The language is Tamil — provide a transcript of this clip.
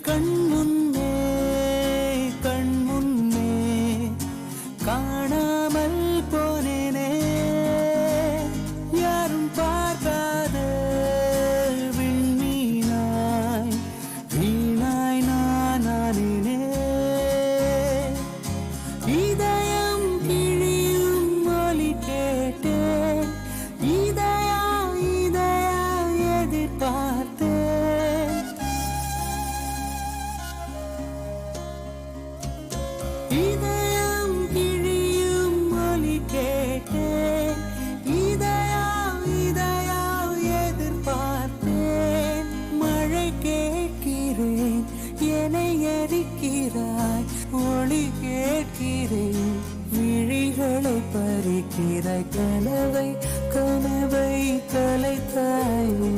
கண்முன்னே கண்முன்னே காணாமல் போனேனே யாரும் பார்க்காத விண்மீனாய் வீணாய் நானானே இதயம் கிழியும் ஒலி கேட்டேன் இதயா இதயா எதிர்பார்த்தேன் இதயம் கிழியும் ஒலி கேட்டேன் இதயா இதயா எதிர்பார்த்தேன் மழை கேட்கிறேன் என்னை எரிக்கிறாய் ஒளி கேட்கிறேன் விழிகளை பறிக்கிறாய் கனவை கனவை கலைத்தாயே